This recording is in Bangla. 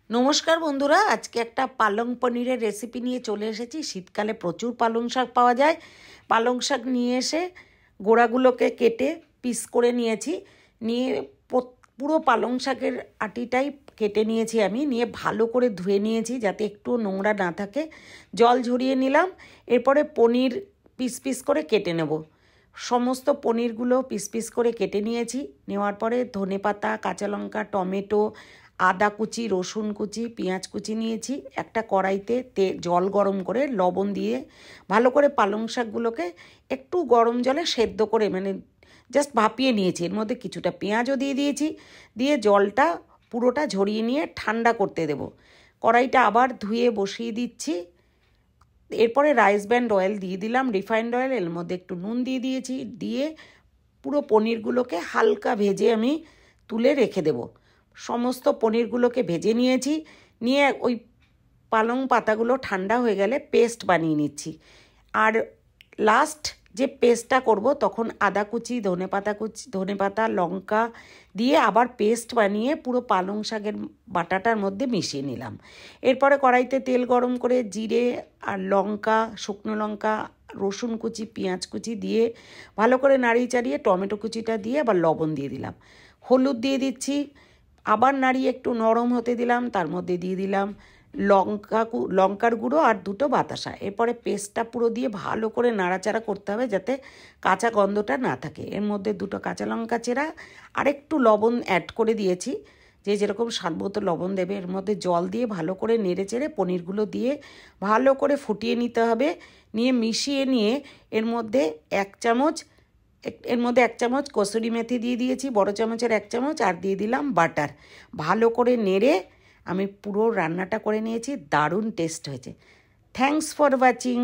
নমস্কার বন্ধুরা, আজকে একটা পালং পনিরের রেসিপি নিয়ে চলে এসেছি। শীতকালে প্রচুর পালং শাক পাওয়া যায়। পালং শাক নিয়ে এসে গোড়াগুলোকে কেটে পিস করে নিয়েছি। নিয়ে পুরো পালং শাকের আটিটাই কেটে নিয়েছি আমি। নিয়ে ভালো করে ধুয়ে নিয়েছি যাতে একটু নোংরা না থাকে। জল ঝরিয়ে নিলাম। এরপরে পনির পিস পিস করে কেটে নেব। সমস্ত পনিরগুলো পিস পিস করে কেটে নিয়েছি। নেওয়ার পরে ধনেপাতা, কাঁচা লঙ্কা, টমেটো, আদা কুচি, রসুন কুচি, পেঁয়াজ কুচি নিয়েছি। একটা কড়াইতে জল গরম করে লবণ দিয়ে ভালো করে পালং শাকগুলোকে একটু গরম জলে সেদ্ধ করে জাস্ট ভাপিয়ে নিয়েছি। এর মধ্যে কিছুটা পেঁয়াজও দিয়ে দিয়েছি। দিয়ে জলটা পুরোটা ঝরিয়ে নিয়ে ঠান্ডা করতে দেব। কড়াইটা আবার ধুয়ে বসিয়ে দিচ্ছি। এরপরে রাইস ব্র্যান্ড অয়েল দিয়ে দিলাম, রিফাইন্ড অয়েল। এর মধ্যে একটু নুন দিয়ে দিয়েছি। দিয়ে পুরো পনিরগুলোকে হালকা ভেজে আমি তুলে রেখে দেব। সমস্ত পনিরগুলোকে ভেজে নিয়েছি। নিয়ে ওই পালং পাতাগুলো ঠান্ডা হয়ে গেলে পেস্ট বানিয়ে নিচ্ছি। আর লাস্ট যে পেস্টটা করব তখন আদা কুচি, ধনেপাতা, লঙ্কা দিয়ে আবার পেস্ট বানিয়ে পুরো পালং শাকের বাটাটার মধ্যে মিশিয়ে নিলাম। এরপরে কড়াইতে তেল গরম করে জিরে আর লঙ্কা, শুকনো লঙ্কা, রসুন কুচি, পেঁয়াজ কুচি দিয়ে ভালো করে নাড়িয়ে চাড়িয়ে টমেটো কুচিটা দিয়ে আবার লবণ দিয়ে দিলাম, হলুদ দিয়ে দিচ্ছি। আবার নাড়িয়ে একটু নরম হতে দিলাম। তার মধ্যে দিয়ে দিলাম লঙ্কার গুঁড়ো আর দুটো বাতাসা। এরপরে পেস্টটা পুরো দিয়ে ভালো করে নাড়াচাড়া করতে হবে যাতে কাঁচা গন্ধটা না থাকে। এর মধ্যে দুটো কাঁচা লঙ্কা চেরা আর একটু লবণ অ্যাড করে দিয়েছি। যে যেরকম স্বাদ মতো লবণ দেবে। এর মধ্যে জল দিয়ে ভালো করে নেড়ে চেড়ে পনিরগুলো দিয়ে ভালো করে ফুটিয়ে নিতে হবে। নিয়ে মিশিয়ে নিয়ে এর মধ্যে এক চামচ কসুরি মেথি দিয়ে দিয়েছি, বড় চামচের 1 চামচ, আর দিয়ে দিলাম বাটার। ভালো করে নেড়ে আমি পুরো রান্নাটা করে নিয়েছি। দারুণ টেস্ট হয়েছে। Thanks for watching.